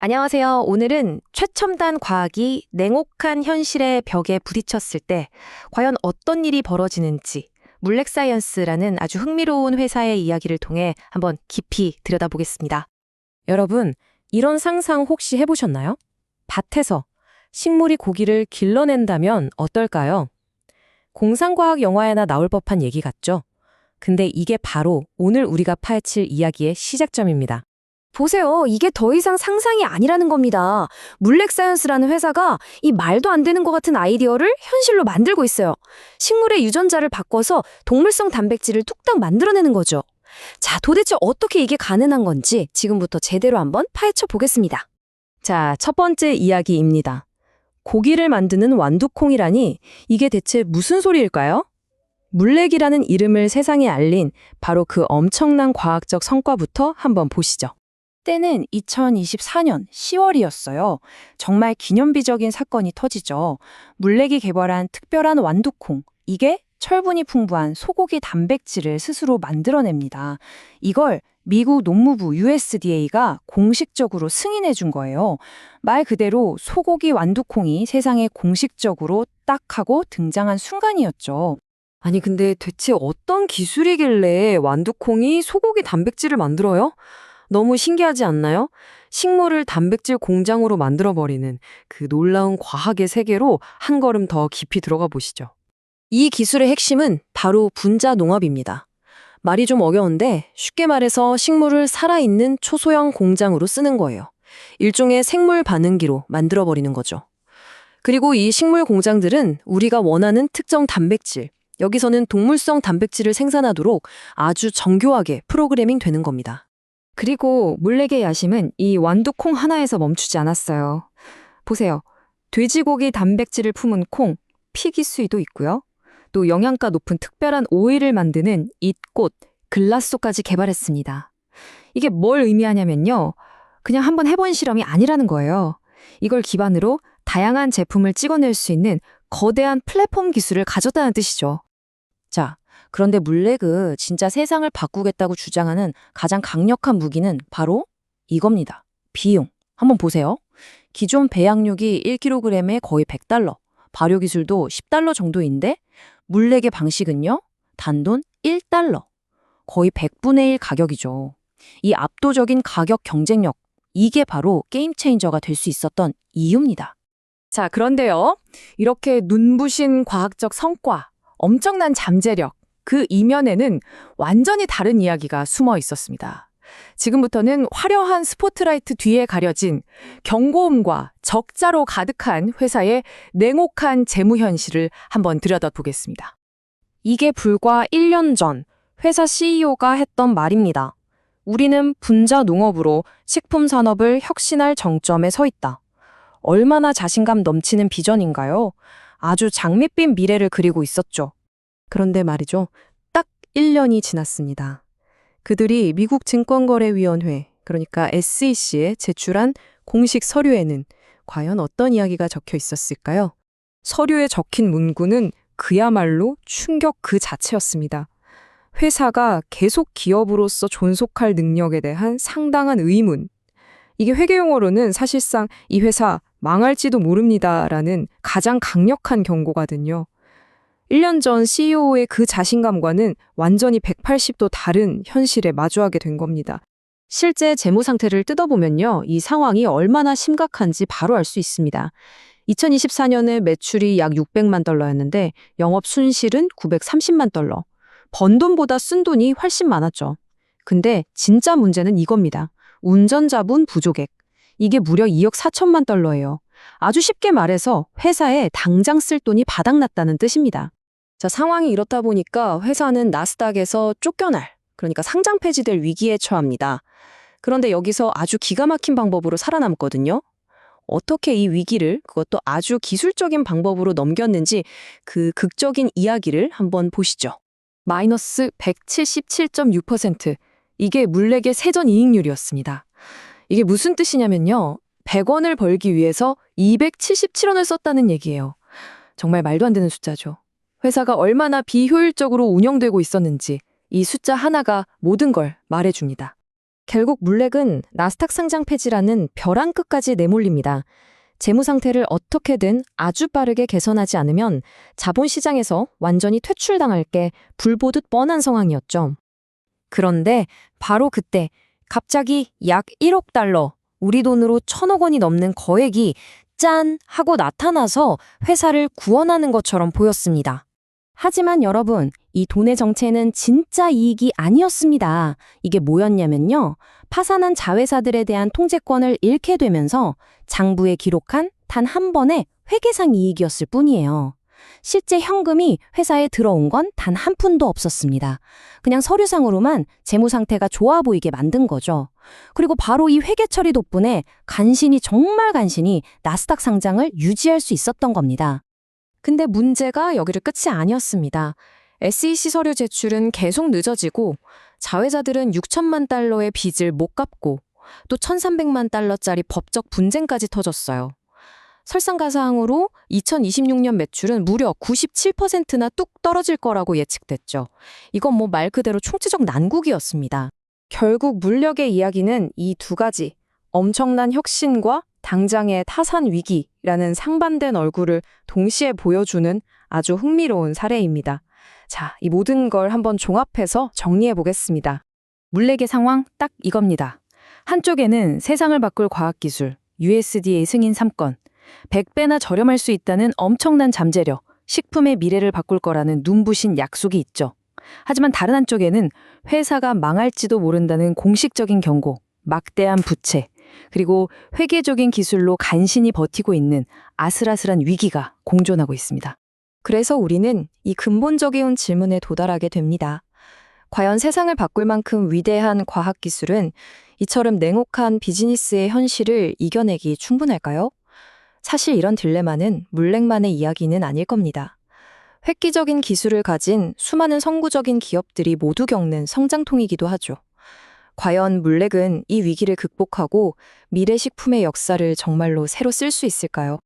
안녕하세요. 오늘은 최첨단 과학이 냉혹한 현실의 벽에 부딪혔을 때 과연 어떤 일이 벌어지는지 물렉사이언스라는 아주 흥미로운 회사의 이야기를 통해 한번 깊이 들여다보겠습니다. 여러분, 이런 상상 혹시 해보셨나요? 밭에서 식물이 고기를 길러낸다면 어떨까요? 공상과학 영화에나 나올 법한 얘기 같죠? 근데 이게 바로 오늘 우리가 파헤칠 이야기의 시작점입니다. 보세요. 이게 더 이상 상상이 아니라는 겁니다. 물렉사이언스라는 회사가 이 말도 안 되는 것 같은 아이디어를 현실로 만들고 있어요. 식물의 유전자를 바꿔서 동물성 단백질을 뚝딱 만들어내는 거죠. 자, 도대체 어떻게 이게 가능한 건지 지금부터 제대로 한번 파헤쳐 보겠습니다. 자, 첫 번째 이야기입니다. 고기를 만드는 완두콩이라니 이게 대체 무슨 소리일까요? 물렉이라는 이름을 세상에 알린 바로 그 엄청난 과학적 성과부터 한번 보시죠. 때는 2024년 10월이었어요. 정말 기념비적인 사건이 터지죠. 물렉이 개발한 특별한 완두콩. 이게 철분이 풍부한 소고기 단백질을 스스로 만들어냅니다. 이걸 미국 농무부 USDA가 공식적으로 승인해 준 거예요. 말 그대로 소고기 완두콩이 세상에 공식적으로 딱 하고 등장한 순간이었죠. 아니 근데 대체 어떤 기술이길래 완두콩이 소고기 단백질을 만들어요? 너무 신기하지 않나요? 식물을 단백질 공장으로 만들어버리는 그 놀라운 과학의 세계로 한 걸음 더 깊이 들어가 보시죠. 이 기술의 핵심은 바로 분자 농업입니다. 말이 좀 어려운데 쉽게 말해서 식물을 살아있는 초소형 공장으로 쓰는 거예요. 일종의 생물 반응기로 만들어버리는 거죠. 그리고 이 식물 공장들은 우리가 원하는 특정 단백질, 여기서는 동물성 단백질을 생산하도록 아주 정교하게 프로그래밍 되는 겁니다. 그리고 물렉의 야심은 이 완두콩 하나에서 멈추지 않았어요. 보세요. 돼지고기 단백질을 품은 콩, 피기수이도 있고요. 또 영양가 높은 특별한 오일을 만드는 잇꽃, 글라소까지 개발했습니다. 이게 뭘 의미하냐면요. 그냥 한번 해본 실험이 아니라는 거예요. 이걸 기반으로 다양한 제품을 찍어낼 수 있는 거대한 플랫폼 기술을 가졌다는 뜻이죠. 자, 그런데 물렉은 진짜 세상을 바꾸겠다고 주장하는 가장 강력한 무기는 바로 이겁니다. 비용. 한번 보세요. 기존 배양육이 1kg에 거의 $100, 발효기술도 $10 정도인데 물렉의 방식은요? 단돈 $1. 거의 100분의 1 가격이죠. 이 압도적인 가격 경쟁력, 이게 바로 게임 체인저가 될 수 있었던 이유입니다. 자, 그런데요. 이렇게 눈부신 과학적 성과, 엄청난 잠재력, 그 이면에는 완전히 다른 이야기가 숨어 있었습니다. 지금부터는 화려한 스포트라이트 뒤에 가려진 경고음과 적자로 가득한 회사의 냉혹한 재무 현실을 한번 들여다보겠습니다. 이게 불과 1년 전 회사 CEO가 했던 말입니다. 우리는 분자 농업으로 식품 산업을 혁신할 정점에 서 있다. 얼마나 자신감 넘치는 비전인가요? 아주 장밋빛 미래를 그리고 있었죠. 그런데 말이죠. 딱 1년이 지났습니다. 그들이 미국 증권거래위원회, 그러니까 SEC에 제출한 공식 서류에는 과연 어떤 이야기가 적혀 있었을까요? 서류에 적힌 문구는 그야말로 충격 그 자체였습니다. 회사가 계속 기업으로서 존속할 능력에 대한 상당한 의문. 이게 회계용어로는 사실상 이 회사 망할지도 모릅니다라는 가장 강력한 경고거든요. 1년 전 CEO의 그 자신감과는 완전히 180도 다른 현실에 마주하게 된 겁니다. 실제 재무 상태를 뜯어보면요. 이 상황이 얼마나 심각한지 바로 알 수 있습니다. 2024년에 매출이 약 $600만 영업 순실은 $930만. 번 돈보다 쓴 돈이 훨씬 많았죠. 근데 진짜 문제는 이겁니다. 운전자분 부족액. 이게 무려 $2억 4천만 예요. 아주 쉽게 말해서 회사에 당장 쓸 돈이 바닥났다는 뜻입니다. 자, 상황이 이렇다 보니까 회사는 나스닥에서 쫓겨날, 그러니까 상장 폐지될 위기에 처합니다. 그런데 여기서 아주 기가 막힌 방법으로 살아남거든요. 어떻게 이 위기를 그것도 아주 기술적인 방법으로 넘겼는지 그 극적인 이야기를 한번 보시죠. 마이너스 177.6%. 이게 물렉의 세전 이익률이었습니다. 이게 무슨 뜻이냐면요. 100원을 벌기 위해서 277원을 썼다는 얘기예요. 정말 말도 안 되는 숫자죠. 회사가 얼마나 비효율적으로 운영되고 있었는지 이 숫자 하나가 모든 걸 말해줍니다. 결국 물렉은 나스닥 상장 폐지라는 벼랑 끝까지 내몰립니다. 재무 상태를 어떻게든 아주 빠르게 개선하지 않으면 자본시장에서 완전히 퇴출당할 게 불보듯 뻔한 상황이었죠. 그런데 바로 그때 갑자기 약 1억 달러, 우리 돈으로 1,000억 원이 넘는 거액이 짠! 하고 나타나서 회사를 구원하는 것처럼 보였습니다. 하지만 여러분, 이 돈의 정체는 진짜 이익이 아니었습니다. 이게 뭐였냐면요. 파산한 자회사들에 대한 통제권을 잃게 되면서 장부에 기록한 단 한 번의 회계상 이익이었을 뿐이에요. 실제 현금이 회사에 들어온 건 단 한 푼도 없었습니다. 그냥 서류상으로만 재무 상태가 좋아 보이게 만든 거죠. 그리고 바로 이 회계 처리 덕분에 정말 간신히 나스닥 상장을 유지할 수 있었던 겁니다. 근데 문제가 여기를 끝이 아니었습니다. SEC 서류 제출은 계속 늦어지고 자회사들은 6천만 달러의 빚을 못 갚고 또 1,300만 달러짜리 법적 분쟁까지 터졌어요. 설상가상으로 2026년 매출은 무려 97%나 뚝 떨어질 거라고 예측됐죠. 이건 뭐 말 그대로 총체적 난국이었습니다. 결국 물력의 이야기는 이 두 가지, 엄청난 혁신과 당장의 타산 위기라는 상반된 얼굴을 동시에 보여주는 아주 흥미로운 사례입니다. 자, 이 모든 걸 한번 종합해서 정리해 보겠습니다. 물렉의 상황 딱 이겁니다. 한쪽에는 세상을 바꿀 과학기술, USDA 승인 3건, 100배나 저렴할 수 있다는 엄청난 잠재력, 식품의 미래를 바꿀 거라는 눈부신 약속이 있죠. 하지만 다른 한쪽에는 회사가 망할지도 모른다는 공식적인 경고, 막대한 부채, 그리고 회계적인 기술로 간신히 버티고 있는 아슬아슬한 위기가 공존하고 있습니다. 그래서 우리는 이 근본적인 질문에 도달하게 됩니다. 과연 세상을 바꿀 만큼 위대한 과학기술은 이처럼 냉혹한 비즈니스의 현실을 이겨내기 충분할까요? 사실 이런 딜레마는 물렉만의 이야기는 아닐 겁니다. 획기적인 기술을 가진 수많은 선구적인 기업들이 모두 겪는 성장통이기도 하죠. 과연 물렉은 이 위기를 극복하고 미래 식품의 역사를 정말로 새로 쓸 수 있을까요?